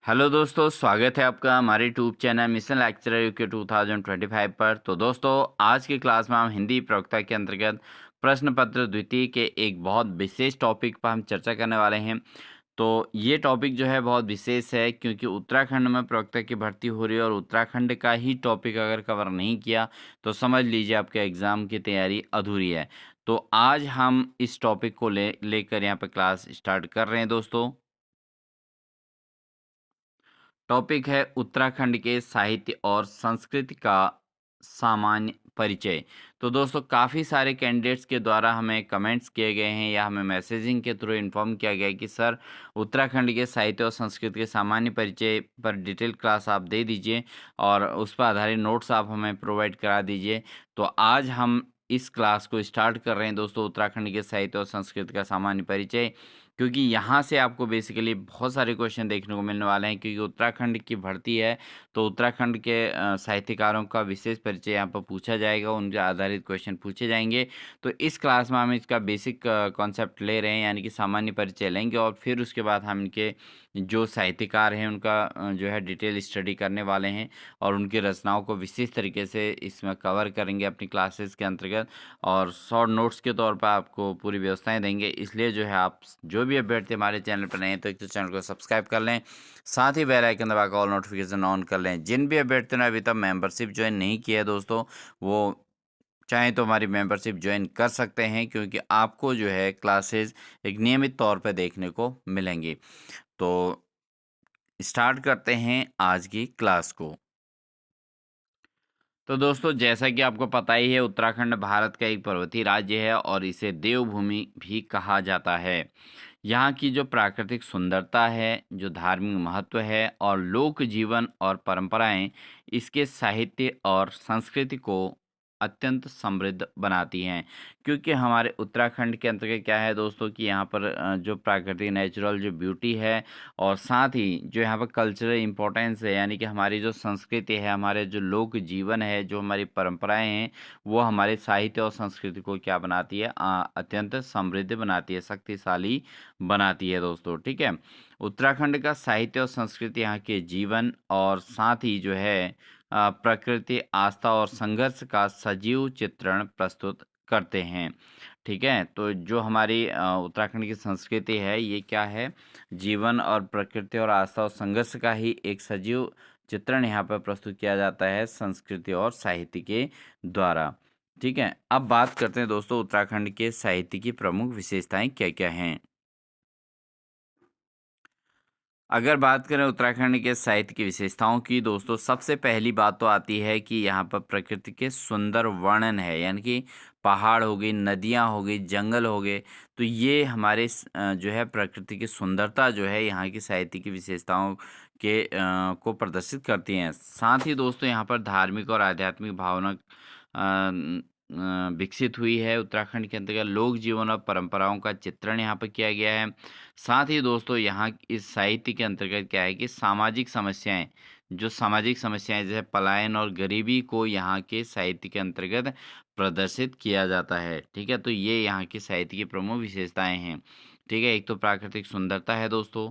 Hello दोस्तों, स्वागत है आपका हमारे YouTube channel mission lecturer UK 2025 पर। तो दोस्तों, आज की क्लास में हम हिंदी प्रवक्ता के अंतर्गत प्रश्न पत्र द्वितीय के एक बहुत विशेष टॉपिक पर हम चर्चा करने वाले हैं। तो ये टॉपिक जो है बहुत विशेष है, क्योंकि उत्तराखंड में प्रवक्ता की भर्ती हो रही है और उत्तराखंड का ही टॉपिक अगर कवर नहीं किया तो समझ लीजिए आपके एग्ज़ाम की तैयारी अधूरी है। तो आज हम इस टॉपिक को लेकर यहाँ पर क्लास स्टार्ट कर रहे हैं दोस्तों। टॉपिक है उत्तराखंड के साहित्य और संस्कृति का सामान्य परिचय। तो दोस्तों, काफ़ी सारे कैंडिडेट्स के द्वारा हमें कमेंट्स किए गए हैं या हमें मैसेजिंग के थ्रू इन्फॉर्म किया गया है कि सर, उत्तराखंड के साहित्य और संस्कृति के सामान्य परिचय पर डिटेल क्लास आप दे दीजिए और उस पर आधारित नोट्स आप हमें प्रोवाइड करा दीजिए। तो आज हम इस क्लास को स्टार्ट कर रहे हैं दोस्तों, उत्तराखंड के साहित्य और संस्कृति का सामान्य परिचय। क्योंकि यहाँ से आपको बेसिकली बहुत सारे क्वेश्चन देखने को मिलने वाले हैं, क्योंकि उत्तराखंड की भर्ती है। तो उत्तराखंड के साहित्यकारों का विशेष परिचय यहाँ पर पूछा जाएगा, उन पे आधारित क्वेश्चन पूछे जाएंगे। तो इस क्लास में हम इसका बेसिक कॉन्सेप्ट ले रहे हैं, यानी कि सामान्य परिचय लेंगे और फिर उसके बाद हम इनके जो साहित्यकार हैं उनका जो है डिटेल स्टडी करने वाले हैं और उनकी रचनाओं को विशेष तरीके से इसमें कवर करेंगे अपनी क्लासेस के अंतर्गत, और शॉर्ट नोट्स के तौर पर आपको पूरी व्यवस्थाएं देंगे। इसलिए जो है, आप जो भी अभ्यर्थी हमारे चैनल पर नए हैं तो एक तो चैनल को सब्सक्राइब कर लें, साथ ही बेल आइकन दबाकर ऑल नोटिफिकेशन ऑन कर लें। जिन भी अभ्यर्थियों ने अभी तक मेंबरशिप ज्वाइन नहीं किया है दोस्तों, वो चाहें तो हमारी मेंबरशिप ज्वाइन कर सकते हैं, क्योंकि आपको जो है क्लासेस एक नियमित तौर पर देखने को मिलेंगी। तो स्टार्ट करते हैं आज की क्लास को। तो दोस्तों, जैसा कि आपको पता ही है, उत्तराखंड भारत का एक पर्वतीय राज्य है और इसे देवभूमि भी कहा जाता है। यहाँ की जो प्राकृतिक सुंदरता है, जो धार्मिक महत्व है और लोक जीवन और परंपराएं इसके साहित्य और संस्कृति को अत्यंत समृद्ध बनाती हैं। क्योंकि हमारे उत्तराखंड के अंतर्गत क्या है दोस्तों, कि यहाँ पर जो प्राकृतिक नेचुरल जो ब्यूटी है और साथ ही जो यहाँ पर कल्चरल इम्पोर्टेंस है, यानी कि हमारी जो संस्कृति है, हमारे जो लोक जीवन है, जो हमारी परंपराएं हैं, वो हमारे साहित्य और संस्कृति को क्या बनाती है, अत्यंत समृद्ध बनाती है, शक्तिशाली बनाती है दोस्तों। ठीक है। उत्तराखंड का साहित्य और संस्कृति यहाँ के जीवन और साथ ही जो है प्रकृति, आस्था और संघर्ष का सजीव चित्रण प्रस्तुत करते हैं। ठीक है। तो जो हमारी उत्तराखंड की संस्कृति है, ये क्या है, जीवन और प्रकृति और आस्था और संघर्ष का ही एक सजीव चित्रण यहाँ पर प्रस्तुत किया जाता है संस्कृति और साहित्य के द्वारा। ठीक है। अब बात करते हैं दोस्तों, उत्तराखंड के साहित्य की प्रमुख विशेषताएं क्या क्या हैं। अगर बात करें उत्तराखंड के साहित्य की विशेषताओं की दोस्तों, सबसे पहली बात तो आती है कि यहाँ पर प्रकृति के सुंदर वर्णन है, यानी कि पहाड़ हो गई, नदियाँ हो गई, जंगल हो गए। तो ये हमारे जो है प्रकृति की सुंदरता जो है यहाँ की साहित्य की विशेषताओं के को प्रदर्शित करती हैं। साथ ही दोस्तों, यहाँ पर धार्मिक और आध्यात्मिक भावना विकसित हुई है। उत्तराखंड के अंतर्गत लोक जीवन और परंपराओं का चित्रण यहाँ पर किया गया है। साथ ही दोस्तों, यहाँ इस साहित्य के अंतर्गत क्या है कि सामाजिक समस्याएं, जो सामाजिक समस्याएं जैसे पलायन और गरीबी को यहाँ के साहित्य के अंतर्गत प्रदर्शित किया जाता है। ठीक है। तो ये यहाँ की साहित्य की प्रमुख विशेषताएं हैं। ठीक है। एक तो प्राकृतिक सुंदरता है दोस्तों,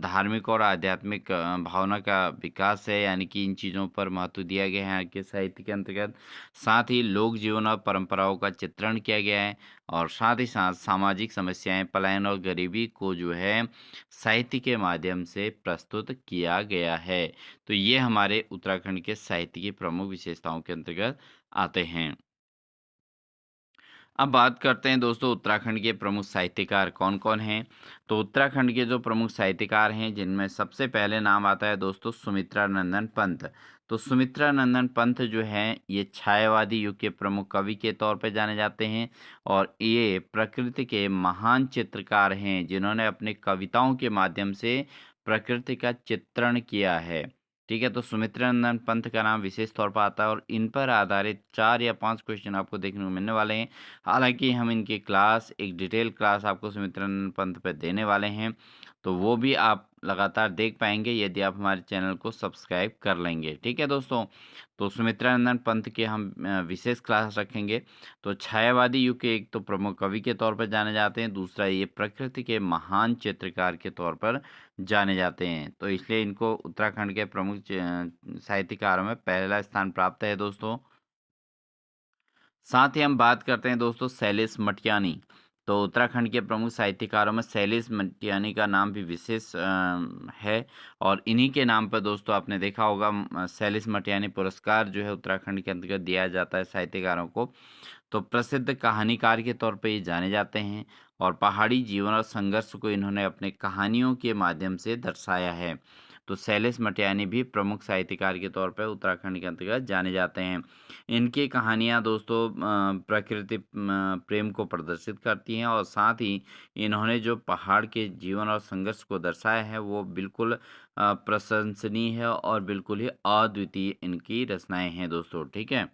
धार्मिक और आध्यात्मिक भावना का विकास है, यानी कि इन चीज़ों पर महत्व दिया गया है यहाँ के साहित्य के अंतर्गत। साथ ही लोक जीवन और परंपराओं का चित्रण किया गया है और साथ ही साथ सामाजिक समस्याएं, पलायन और गरीबी को जो है साहित्य के माध्यम से प्रस्तुत किया गया है। तो ये हमारे उत्तराखंड के साहित्य की प्रमुख विशेषताओं के अंतर्गत आते हैं। अब बात करते हैं दोस्तों, उत्तराखंड के प्रमुख साहित्यकार कौन-कौन हैं। तो उत्तराखंड के जो प्रमुख साहित्यकार हैं, जिनमें सबसे पहले नाम आता है दोस्तों सुमित्रा नंदन पंत। तो सुमित्रा नंदन पंत जो हैं, ये छायावादी युग के प्रमुख कवि के तौर पे जाने जाते हैं और ये प्रकृति के महान चित्रकार हैं, जिन्होंने अपनी कविताओं के माध्यम से प्रकृति का चित्रण किया है। ठीक है। तो सुमित्रानंदन पंत का नाम विशेष तौर पर आता है और इन पर आधारित 4 या 5 क्वेश्चन आपको देखने को मिलने वाले हैं। हालाँकि हम इनकी क्लास, एक डिटेल क्लास आपको सुमित्रानंद पंत पे देने वाले हैं, तो वो भी आप लगातार देख पाएँगे यदि आप हमारे चैनल को सब्सक्राइब कर लेंगे। ठीक है दोस्तों? तो सुमित्रानंद पंत के हम विशेष क्लास रखेंगे। तो छायावादी युग के एक तो प्रमुख कवि के तौर पर जाने जाते हैं, दूसरा ये प्रकृति के महान चित्रकार के तौर पर जाने जाते हैं। तो इसलिए इनको उत्तराखंड के प्रमुख साहित्यकारों में पहला स्थान प्राप्त है दोस्तों। साथ ही हम बात करते हैं दोस्तों शैलेश मटियानी। तो उत्तराखंड के प्रमुख साहित्यकारों में शैलेश मटियानी का नाम भी विशेष है और इन्हीं के नाम पर दोस्तों आपने देखा होगा शैलेश मटियानी पुरस्कार जो है उत्तराखंड के अंतर्गत दिया जाता है साहित्यकारों को। तो प्रसिद्ध कहानीकार के तौर पे ये जाने जाते हैं और पहाड़ी जीवन और संघर्ष को इन्होंने अपने कहानियों के माध्यम से दर्शाया है। तो शैलेश मटियानी भी प्रमुख साहित्यकार के तौर पर उत्तराखंड के अंतर्गत जाने जाते हैं। इनकी कहानियाँ दोस्तों प्रकृति प्रेम को प्रदर्शित करती हैं और साथ ही इन्होंने जो पहाड़ के जीवन और संघर्ष को दर्शाया है वो बिल्कुल प्रशंसनीय है और बिल्कुल ही अद्वितीय इनकी रचनाएं हैं दोस्तों। ठीक है।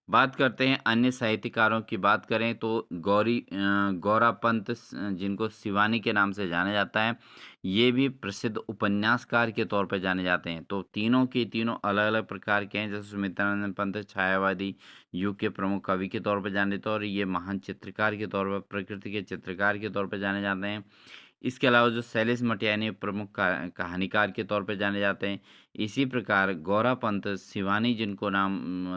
बात करते हैं अन्य साहित्यकारों की बात करें तो गौरापंत जिनको शिवानी के नाम से जाना जाता है, ये भी प्रसिद्ध उपन्यासकार के तौर पर जाने जाते हैं। तो तीनों के तीनों अलग-अलग प्रकार के हैं, जैसे सुमित्रानंद पंत छायावादी युग के प्रमुख कवि के तौर पर जाने जाते हैं और ये महान चित्रकार के तौर पर प्रकृति के चित्रकार के तौर पर जाने जाते हैं। इसके अलावा जो शैलेश मटियानी प्रमुख कहानीकार के तौर पे जाने जाते हैं। इसी प्रकार गौरापंत शिवानी जिनको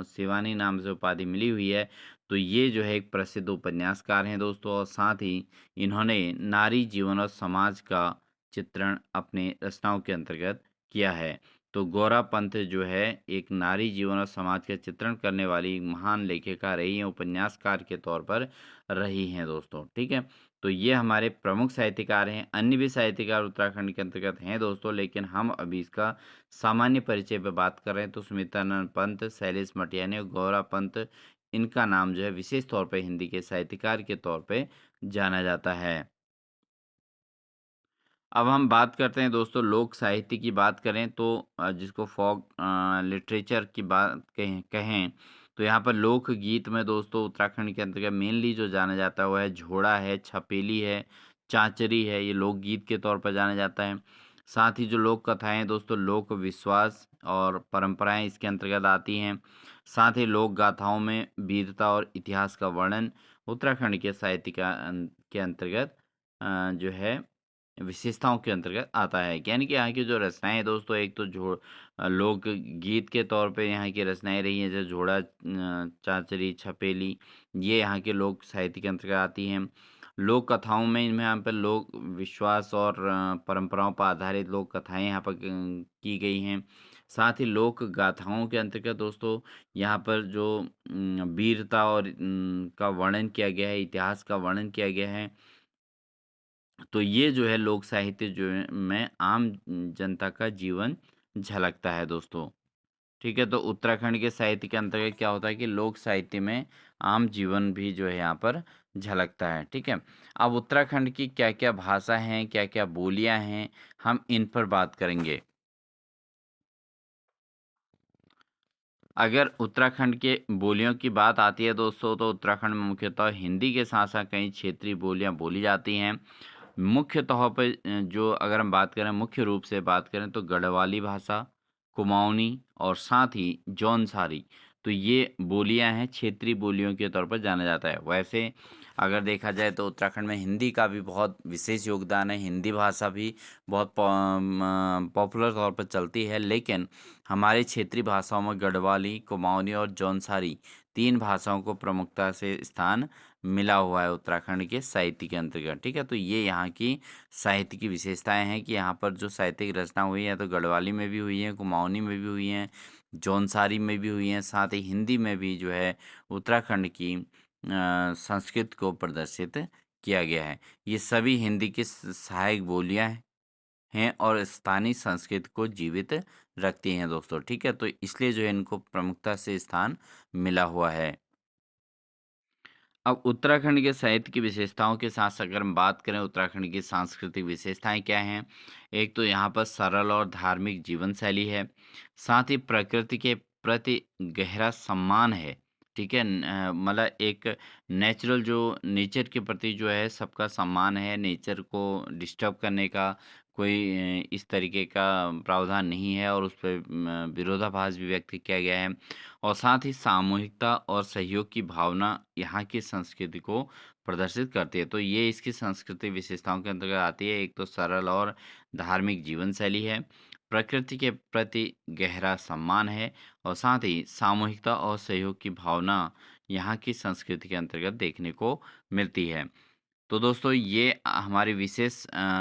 शिवानी नाम से उपाधि मिली हुई है, तो ये जो है एक प्रसिद्ध उपन्यासकार हैं दोस्तों और साथ ही इन्होंने नारी जीवन और समाज का चित्रण अपने रचनाओं के अंतर्गत किया है। तो गौरापंत जो है एक नारी जीवन और समाज का चित्रण करने वाली महान लेखिका रही हैं, उपन्यासकार के तौर पर रही हैं दोस्तों। ठीक है? तो ये हमारे प्रमुख साहित्यकार हैं। अन्य भी साहित्यकार उत्तराखंड के अंतर्गत हैं दोस्तों, लेकिन हम अभी इसका सामान्य परिचय पे बात कर रहे हैं। तो सुमित्रानंद पंत, शैलेश मटियानी और गौरा पंत, इनका नाम जो है विशेष तौर पे हिंदी के साहित्यकार के तौर पे जाना जाता है। अब हम बात करते हैं दोस्तों लोक साहित्य की बात करें तो जिसको फ़ोक लिटरेचर की बात कहें कहें, तो यहाँ पर लोकगीत में दोस्तों उत्तराखंड के अंतर्गत मेनली जो जाना जाता है वो है झोड़ा है, छपेली है, चाँचरी है, ये लोकगीत के तौर पर जाना जाता है। साथ ही जो लोक कथाएँ हैं दोस्तों लोक विश्वास और परंपराएँ इसके अंतर्गत आती हैं। साथ ही लोक गाथाओं में वीरता और इतिहास का वर्णन उत्तराखंड के साहित्य के अंतर्गत जो है विशेषताओं के अंतर्गत आता है। यानी कि यहाँ की जो रचनाएँ हैं दोस्तों एक तो लोक गीत के तौर पे यहाँ की रचनाएँ रही हैं जैसे झोड़ा चाँचरी, छपेली, ये यहाँ के लोक साहित्य के अंतर्गत आती हैं। लोक कथाओं में इनमें यहाँ पे लोक विश्वास और परंपराओं पर आधारित लोक कथाएँ यहाँ पर की गई हैं। साथ ही लोक गाथाओं के अंतर्गत दोस्तों यहाँ पर जो वीरता और का वर्णन किया गया है, इतिहास का वर्णन किया गया है। तो ये जो है लोक साहित्य जो है में आम जनता का जीवन झलकता है दोस्तों। ठीक है, तो उत्तराखंड के साहित्य के अंतर्गत क्या होता है कि लोक साहित्य में आम जीवन भी जो है यहाँ पर झलकता है। ठीक है, अब उत्तराखंड की क्या-क्या भाषा हैं, क्या-क्या बोलियाँ हैं, हम इन पर बात करेंगे। अगर उत्तराखंड के बोलियों की बात आती है दोस्तों, तो उत्तराखंड में मुख्यतः हिंदी के साथ-साथ कई क्षेत्रीय बोलियाँ बोली जाती हैं। मुख्य तौर पे जो अगर हम बात करें मुख्य रूप से बात करें तो गढ़वाली भाषा, कुमाऊनी और साथ ही जौनसारी, तो ये बोलियाँ हैं क्षेत्रीय बोलियों के तौर पर जाना जाता है। वैसे अगर देखा जाए तो उत्तराखंड में हिंदी का भी बहुत विशेष योगदान है, हिंदी भाषा भी बहुत पॉपुलर तौर पर चलती है, लेकिन हमारे क्षेत्रीय भाषाओं में गढ़वाली, कुमाऊनी और जौनसारी 3 भाषाओं को प्रमुखता से स्थान मिला हुआ है उत्तराखंड के साहित्य के अंतर्गत। ठीक है, तो ये यहाँ की साहित्य की विशेषताएँ हैं कि यहाँ पर जो साहित्यिक रचना हुई है तो गढ़वाली में भी हुई है, कुमाऊनी में भी हुई हैं, जौनसारी में भी हुई हैं, साथ ही हिंदी में भी जो है उत्तराखंड की संस्कृति को प्रदर्शित किया गया है। ये सभी हिंदी की सहायक बोलियाँ हैं और स्थानीय संस्कृति को जीवित रखती हैं दोस्तों। ठीक है, तो इसलिए जो है इनको प्रमुखता से स्थान मिला हुआ है। अब उत्तराखंड के साहित्य की विशेषताओं के साथ अगर हम बात करें उत्तराखंड की सांस्कृतिक विशेषताएं क्या हैं। एक तो यहाँ पर सरल और धार्मिक जीवन शैली है। साथ ही प्रकृति के प्रति गहरा सम्मान है। ठीक है? मतलब एक नेचुरल जो नेचर के प्रति जो है सबका सम्मान है, नेचर को डिस्टर्ब करने का कोई इस तरीके का प्रावधान नहीं है और उस पे विरोधाभास भी व्यक्त किया गया है। और साथ ही सामूहिकता और सहयोग की भावना यहाँ की संस्कृति को प्रदर्शित करती है। तो ये इसकी सांस्कृतिक विशेषताओं के अंतर्गत आती है। एक तो सरल और धार्मिक जीवन शैली है, प्रकृति के प्रति गहरा सम्मान है और साथ ही सामूहिकता और सहयोग की भावना यहाँ की संस्कृति के अंतर्गत देखने को मिलती है। तो दोस्तों ये हमारी विशेष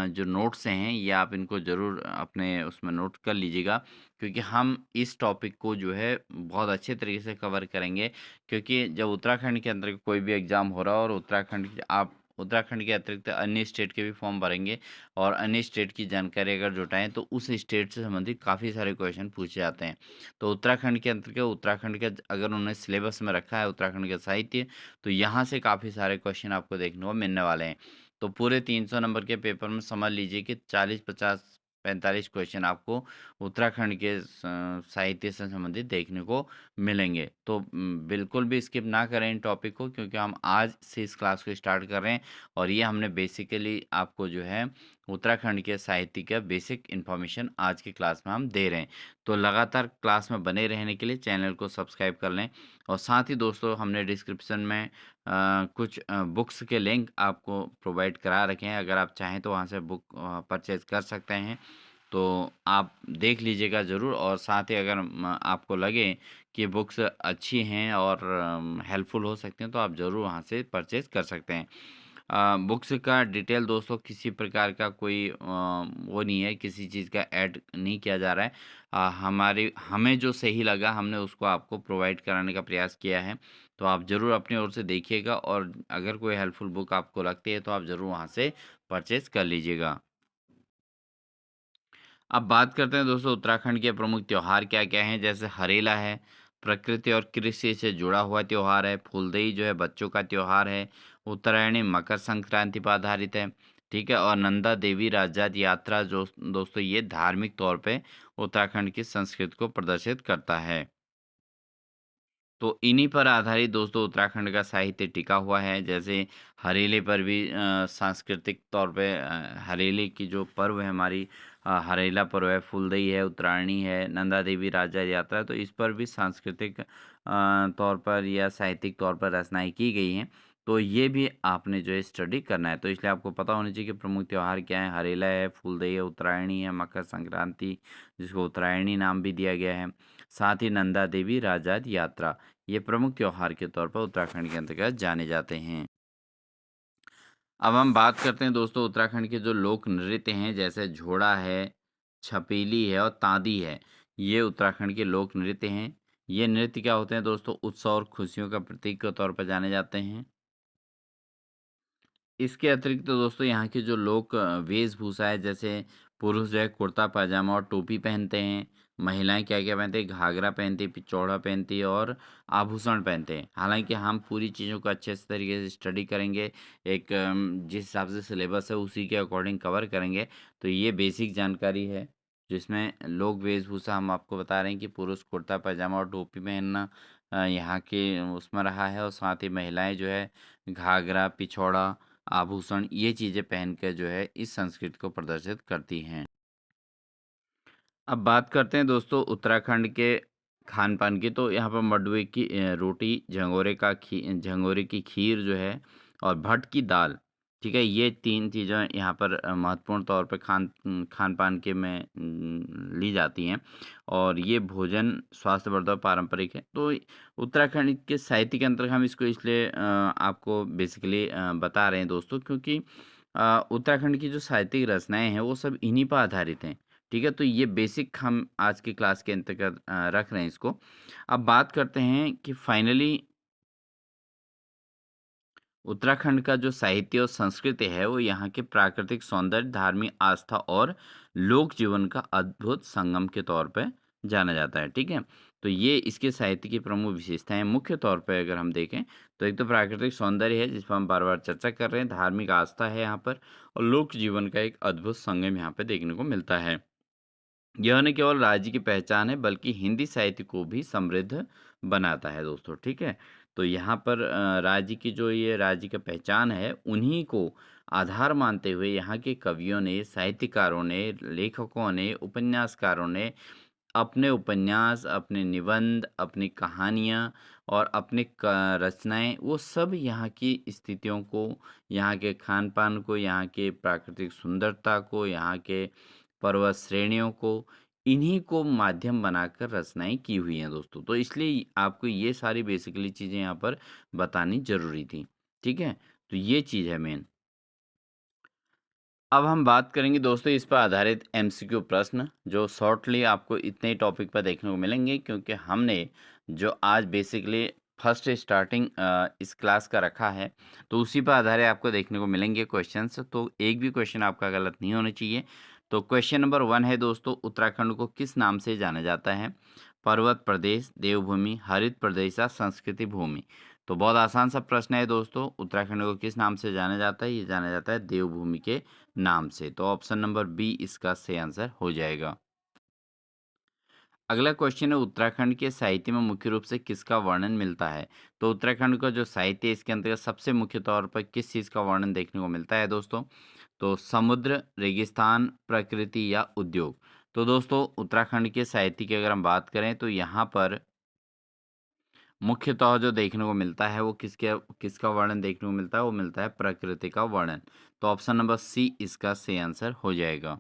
जो नोट्स हैं ये आप इनको ज़रूर अपने उसमें नोट कर लीजिएगा, क्योंकि हम इस टॉपिक को जो है बहुत अच्छे तरीके से कवर करेंगे। क्योंकि जब उत्तराखंड के अंतर्गत कोई भी एग्ज़ाम हो रहा हो और आप उत्तराखंड के अतिरिक्त अन्य स्टेट के भी फॉर्म भरेंगे और अन्य स्टेट की जानकारी अगर जुटाएं तो उस स्टेट से संबंधित काफ़ी सारे क्वेश्चन पूछे जाते हैं। तो उत्तराखंड के अंतर्गत उत्तराखंड का अगर उन्होंने सिलेबस में रखा है उत्तराखंड का साहित्य, तो यहाँ से काफ़ी सारे क्वेश्चन आपको देखने को मिलने वाले हैं। तो पूरे 300 नंबर के पेपर में समझ लीजिए कि 40, 50, 45 क्वेश्चन आपको उत्तराखंड के साहित्य से संबंधित देखने को मिलेंगे। तो बिल्कुल भी स्किप ना करें इन टॉपिक को, क्योंकि हम आज से इस क्लास को स्टार्ट कर रहे हैं और ये हमने बेसिकली आपको जो है उत्तराखंड के साहित्य का बेसिक इन्फॉर्मेशन आज की क्लास में हम दे रहे हैं। तो लगातार क्लास में बने रहने के लिए चैनल को सब्सक्राइब कर लें और साथ ही दोस्तों हमने डिस्क्रिप्शन में कुछ बुक्स के लिंक आपको प्रोवाइड करा रखे हैं। अगर आप चाहें तो वहाँ से बुक परचेज़ कर सकते हैं। तो आप देख लीजिएगा ज़रूर और साथ ही अगर आपको लगे कि बुक्स अच्छी हैं और हेल्पफुल हो सकती हैं तो आप ज़रूर वहाँ से परचेज़ कर सकते हैं। बुक्स का डिटेल दोस्तों किसी प्रकार का कोई वो नहीं है, किसी चीज़ का ऐड नहीं किया जा रहा है। हमें जो सही लगा हमने उसको आपको प्रोवाइड कराने का प्रयास किया है। तो आप ज़रूर अपनी ओर से देखिएगा और अगर कोई हेल्पफुल बुक आपको लगती है तो आप ज़रूर वहाँ से परचेज़ कर लीजिएगा। अब बात करते हैं दोस्तों उत्तराखंड के प्रमुख त्योहार क्या-क्या हैं। जैसे हरेला है, प्रकृति और कृषि से जुड़ा हुआ त्योहार है। फूलदेई जो है बच्चों का त्योहार है। उत्तरायणी मकर संक्रांति पर आधारित है, ठीक है? और नंदा देवी राजजात यात्रा जो दोस्तों ये धार्मिक तौर पे उत्तराखंड की संस्कृति को प्रदर्शित करता है। तो इन्हीं पर आधारित दोस्तों उत्तराखंड का साहित्य टिका हुआ है। जैसे हरेले पर भी सांस्कृतिक तौर पे हरेले की जो पर्व है हमारी, हरेला पर्व है, फुलदेई है, उत्तरायणी है, नंदा देवी राजा यात्रा है, तो इस पर भी सांस्कृतिक तौर पर या साहित्यिक तौर पर रचनाएँ की गई हैं। तो ये भी आपने जो है स्टडी करना है। तो इसलिए आपको पता होना चाहिए कि प्रमुख त्योहार क्या हैं। हरेला है, फुलदेई है, उत्तरायणी है, मकर संक्रांति जिसको उत्तरायणी नाम भी दिया गया है। साथ ही नंदा देवी राजाद यात्रा, ये प्रमुख त्योहार के तौर पर उत्तराखंड के अंतर्गत जाने जाते हैं। अब हम बात करते हैं दोस्तों उत्तराखंड के जो लोक नृत्य हैं, जैसे झोड़ा है, छपीली है और तांदी है। ये उत्तराखंड के लोक नृत्य हैं। ये नृत्य क्या होते हैं दोस्तों, उत्सव और खुशियों का प्रतीक के तौर पर जाने जाते हैं। इसके अतिरिक्त तो दोस्तों यहाँ की जो लोक वेशभूषा है, जैसे पुरुष जो है कुर्ता पाजामा और टोपी पहनते हैं। महिलाएं क्या-क्या पहनती हैं, घाघरा पहनती हैं, पिछौड़ा पहनती है और आभूषण पहनते हैं। हालाँकि हम पूरी चीज़ों को अच्छे से तरीके से स्टडी करेंगे। एक जिस हिसाब से सिलेबस है उसी के अकॉर्डिंग कवर करेंगे। तो ये बेसिक जानकारी है, जिसमें लोक वेशभूषा हम आपको बता रहे हैं कि पुरुष कुर्ता पाजामा और टोपी पहनना यहाँ के उसमें रहा है और साथ ही महिलाएँ जो है घाघरा, पिछौड़ा, आभूषण ये चीज़ें पहन के जो है इस संस्कृति को प्रदर्शित करती हैं। अब बात करते हैं दोस्तों उत्तराखंड के खान-पान की। तो यहाँ पर मडवे की रोटी, झंगोरे की खीर जो है और भट की दाल, ठीक है? ये 3 चीज़ें यहाँ पर महत्वपूर्ण तौर पे खान-पान के में ली जाती हैं और ये भोजन स्वास्थ्यवर्धक पारंपरिक है। तो उत्तराखंड के साहित्य के अंतर्गत हम इसको इसलिए आपको बेसिकली बता रहे हैं दोस्तों, क्योंकि उत्तराखंड की जो साहित्यिक रचनाएँ हैं वो सब इन्हीं पर आधारित हैं। ठीक है? तो ये बेसिक हम आज की क्लास के अंतर्गत रख रहे हैं इसको। अब बात करते हैं कि फाइनली उत्तराखंड का जो साहित्य और संस्कृति है वो यहाँ के प्राकृतिक सौंदर्य, धार्मिक आस्था और लोक जीवन का अद्भुत संगम के तौर पे जाना जाता है, ठीक है? तो ये इसके साहित्य की प्रमुख विशेषताएँ हैं। मुख्य तौर पे अगर हम देखें तो एक तो प्राकृतिक सौंदर्य है जिस पर हम बार-बार चर्चा कर रहे हैं, धार्मिक आस्था है यहाँ पर और लोक जीवन का एक अद्भुत संगम यहाँ पे देखने को मिलता है। यह न केवल राज्य की पहचान है बल्कि हिंदी साहित्य को भी समृद्ध बनाता है दोस्तों, ठीक है? तो यहाँ पर राज्य की जो ये राज्य का पहचान है, उन्हीं को आधार मानते हुए यहाँ के कवियों ने, साहित्यकारों ने, लेखकों ने, उपन्यासकारों ने अपने उपन्यास, अपने निबंध, अपनी कहानियाँ और अपनी क रचनाएँ, वो सब यहाँ की स्थितियों को, यहाँ के खान-पान को, यहाँ के प्राकृतिक सुंदरता को, यहाँ के पर्वत श्रेणियों को, इन्हीं को माध्यम बनाकर रचनाएँ की हुई हैं दोस्तों। तो इसलिए आपको ये सारी बेसिकली चीज़ें यहाँ पर बतानी ज़रूरी थी। ठीक है? तो ये चीज़ है मेन। अब हम बात करेंगे दोस्तों इस पर आधारित एमसीक्यू प्रश्न, जो शॉर्टली आपको इतने ही टॉपिक पर देखने को मिलेंगे, क्योंकि हमने जो आज बेसिकली फर्स्ट स्टार्टिंग इस क्लास का रखा है, तो उसी पर आधारित आपको देखने को मिलेंगे क्वेश्चंस। तो एक भी क्वेश्चन आपका गलत नहीं होना चाहिए। तो क्वेश्चन नंबर 1 है दोस्तों, उत्तराखंड को किस नाम से जाना जाता है? पर्वत प्रदेश, देवभूमि, हरित प्रदेश या संस्कृति भूमि? तो बहुत आसान सा प्रश्न है दोस्तों, उत्तराखंड को किस नाम से जाना जाता है? ये जाना जाता है देवभूमि के नाम से। तो ऑप्शन नंबर बी इसका सही आंसर हो जाएगा। अगला क्वेश्चन है, उत्तराखंड के साहित्य में मुख्य रूप से किसका वर्णन मिलता है? तो उत्तराखंड का जो साहित्य है, इसके अंतर्गत सबसे मुख्य तौर पर किस चीज़ का वर्णन देखने को मिलता है दोस्तों? तो समुद्र, रेगिस्तान, प्रकृति या उद्योग? तो दोस्तों उत्तराखंड के साहित्य की अगर हम बात करें, तो यहाँ पर मुख्यतः जो देखने को मिलता है वो किसका वर्णन देखने को मिलता है? वो मिलता है प्रकृति का वर्णन। तो ऑप्शन नंबर सी इसका सही आंसर हो जाएगा।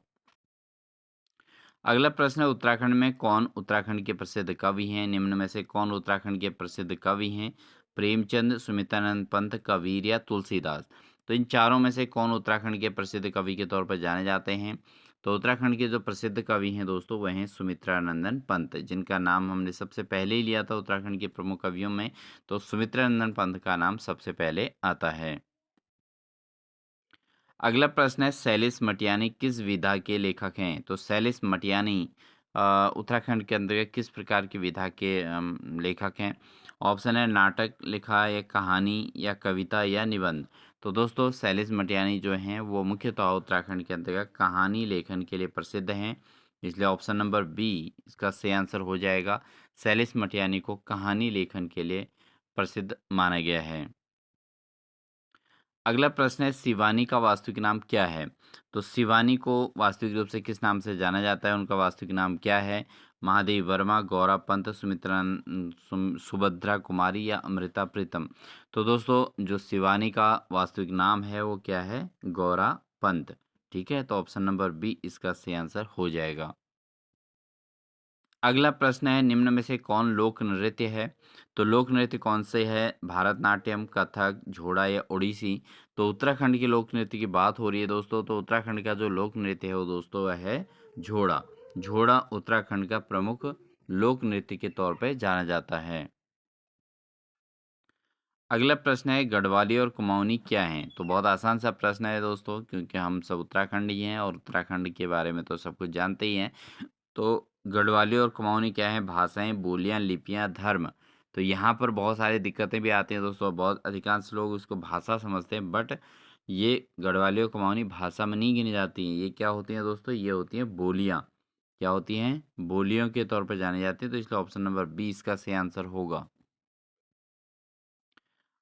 अगला प्रश्न है, उत्तराखंड में कौन उत्तराखंड के प्रसिद्ध कवि हैं? निम्न में से कौन उत्तराखंड के प्रसिद्ध कवि हैं? प्रेमचंद, सुमित्रानंद पंत, कबीर या तुलसीदास? तो इन चारों में से कौन उत्तराखंड के प्रसिद्ध कवि के तौर पर जाने जाते हैं? तो उत्तराखंड के जो प्रसिद्ध कवि हैं दोस्तों, वह हैं सुमित्रानंदन पंत, जिनका नाम हमने सबसे पहले ही लिया था उत्तराखंड के प्रमुख कवियों में। तो सुमित्रानंदन पंत का नाम सबसे पहले आता है। अगला प्रश्न है, सैलिस मटियानी किस विधा के लेखक हैं? तो सैलिस मटियानी उत्तराखंड के अंतर्गत किस प्रकार की विधा के लेखक हैं? ऑप्शन है नाटक लिखा या कहानी या कविता या निबंध? तो दोस्तों सैलिस मटियानी जो हैं वो मुख्यतः उत्तराखंड के अंतर्गत कहानी लेखन के लिए प्रसिद्ध हैं, इसलिए ऑप्शन नंबर बी इसका सही आंसर हो जाएगा। सैलिस मटियानी को कहानी लेखन के लिए प्रसिद्ध माना गया है। अगला प्रश्न है, शिवानी का वास्तविक नाम क्या है? तो शिवानी को वास्तविक रूप से किस नाम से जाना जाता है? उनका वास्तविक नाम क्या है? महादेवी वर्मा, गौरा पंत, सुभद्रा कुमारी या अमृता प्रीतम? तो दोस्तों जो शिवानी का वास्तविक नाम है वो क्या है? गौरा पंत। ठीक है, तो ऑप्शन नंबर बी इसका सही आंसर हो जाएगा। अगला प्रश्न है, निम्न में से कौन लोक नृत्य है? तो लोक नृत्य कौन से है? भरतनाट्यम, कथक, झोड़ा या ओडिसी? तो उत्तराखंड के लोक नृत्य की बात हो रही है दोस्तों, तो उत्तराखंड का जो लोक नृत्य है वो दोस्तों वह है झोड़ा। झोड़ा उत्तराखंड का प्रमुख लोक नृत्य के तौर पे जाना जाता है। अगला प्रश्न है, गढ़वाली और कुमाऊनी क्या हैं? तो बहुत आसान सा प्रश्न है दोस्तों, क्योंकि हम सब उत्तराखंडी हैं और उत्तराखंड के बारे में तो सब कुछ जानते ही हैं। तो गढ़वाली और कुमाऊनी क्या है? भाषाएं, बोलियां, लिपियां, धर्म? तो यहाँ पर बहुत सारी दिक्कतें भी आती हैं दोस्तों, बहुत अधिकांश लोग उसको भाषा समझते हैं, बट ये गढ़वाली और कुमाऊनी भाषा में नहीं गिनी जाती हैं। ये क्या होती हैं दोस्तों? ये होती हैं बोलियां। क्या होती हैं? बोलियों के तौर पर जानी जाती है, तो इसलिए ऑप्शन नंबर बी इसका सही आंसर होगा।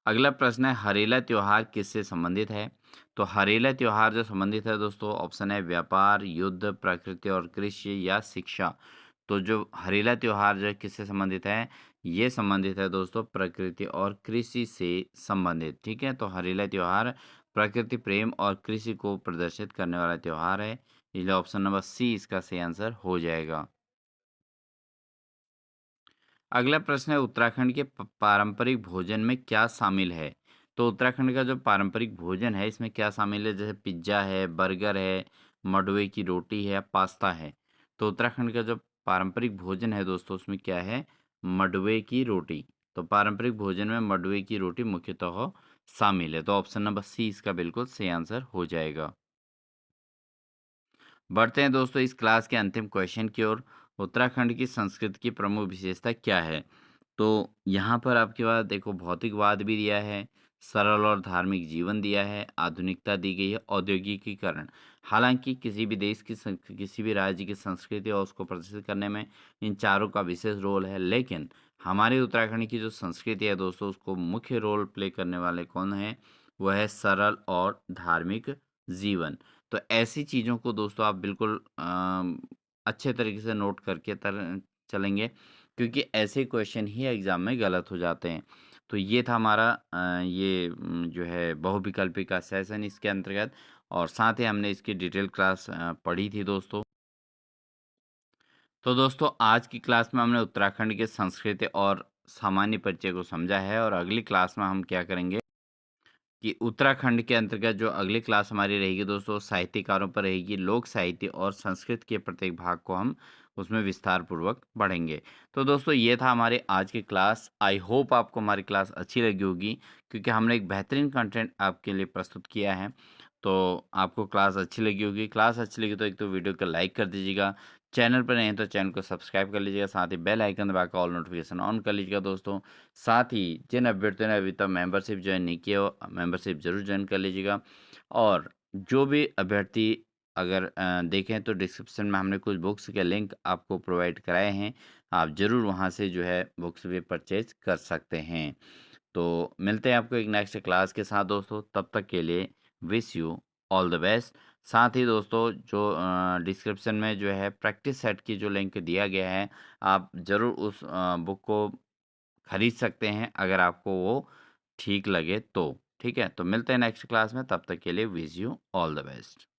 अगला प्रश्न है, हरेला त्योहार किससे संबंधित है? तो हरेला त्योहार जो संबंधित है दोस्तों, ऑप्शन है व्यापार, युद्ध, प्रकृति और कृषि या शिक्षा? तो जो हरेला त्योहार जो है किससे संबंधित है? ये संबंधित है दोस्तों प्रकृति और कृषि से संबंधित। ठीक है, तो हरेला त्योहार प्रकृति प्रेम और कृषि को प्रदर्शित करने वाला त्योहार है, इसलिए ऑप्शन नंबर सी इसका सही आंसर हो जाएगा। अगला प्रश्न है, उत्तराखंड के पारंपरिक भोजन में क्या शामिल है? तो उत्तराखंड का जो पारंपरिक भोजन है इसमें क्या शामिल है? जैसे पिज्ज़ा है, बर्गर है, मडवे की रोटी है, पास्ता है? तो उत्तराखंड का जो पारंपरिक भोजन है दोस्तों उसमें क्या है? मडवे की रोटी। तो पारंपरिक भोजन में मडवे की रोटी मुख्यतः शामिल है, तो ऑप्शन नंबर सी इसका बिल्कुल सही आंसर हो जाएगा। बढ़ते हैं दोस्तों इस क्लास के अंतिम क्वेश्चन की ओर। उत्तराखंड की संस्कृति की प्रमुख विशेषता क्या है? तो यहाँ पर आपके पास देखो भौतिकवाद भी दिया है, सरल और धार्मिक जीवन दिया है, आधुनिकता दी गई है, औद्योगिकीकरण। हालाँकि किसी भी देश की किसी भी राज्य की संस्कृति और उसको प्रदर्शित करने में इन चारों का विशेष रोल है, लेकिन हमारे उत्तराखंड की जो संस्कृति है दोस्तों, उसको मुख्य रोल प्ले करने वाले कौन हैं? वह है सरल और धार्मिक जीवन। तो ऐसी चीज़ों को दोस्तों आप बिल्कुल अच्छे तरीके से नोट करके चलेंगे, क्योंकि ऐसे क्वेश्चन ही एग्ज़ाम में गलत हो जाते हैं। तो ये था हमारा जो है बहुविकल्पी का सेशन इसके अंतर्गत, और साथ ही हमने इसकी डिटेल क्लास पढ़ी थी दोस्तों। तो दोस्तों आज की क्लास में हमने उत्तराखंड के संस्कृति और सामान्य परिचय को समझा है, और अगली क्लास में हम क्या करेंगे कि उत्तराखंड के अंतर्गत जो अगली क्लास हमारी रहेगी दोस्तों, साहित्यकारों पर रहेगी। लोक साहित्य और संस्कृत के प्रत्येक भाग को हम उसमें विस्तार पूर्वक पढ़ेंगे। तो दोस्तों ये था हमारे आज की क्लास। आई होप आपको हमारी क्लास अच्छी लगी होगी, क्योंकि हमने एक बेहतरीन कंटेंट आपके लिए प्रस्तुत किया है। तो आपको क्लास अच्छी लगी होगी। क्लास अच्छी लगी तो एक तो वीडियो को लाइक कर दीजिएगा, चैनल पर नहीं हैं तो चैनल को सब्सक्राइब कर लीजिएगा, साथ ही बेल आइकन दबाकर ऑल नोटिफिकेशन ऑन कर लीजिएगा दोस्तों। साथ ही जिन अभ्यर्थियों ने अभी तक मेंबरशिप ज्वाइन नहीं किया हो, मेंबरशिप ज़रूर ज्वाइन कर लीजिएगा। और जो भी अभ्यर्थी अगर देखें तो डिस्क्रिप्शन में हमने कुछ बुक्स के लिंक आपको प्रोवाइड कराए हैं, आप ज़रूर वहाँ से जो है बुक्स भी परचेज कर सकते हैं। तो मिलते हैं आपको एक नेक्स्ट क्लास के साथ दोस्तों, तब तक के लिए wish you all the best. साथ ही दोस्तों जो डिस्क्रिप्शन में जो है प्रैक्टिस सेट की जो लिंक दिया गया है, आप ज़रूर उस बुक को खरीद सकते हैं अगर आपको वो ठीक लगे तो। ठीक है? तो मिलते हैं नेक्स्ट क्लास में, तब तक के लिए wish you all the best.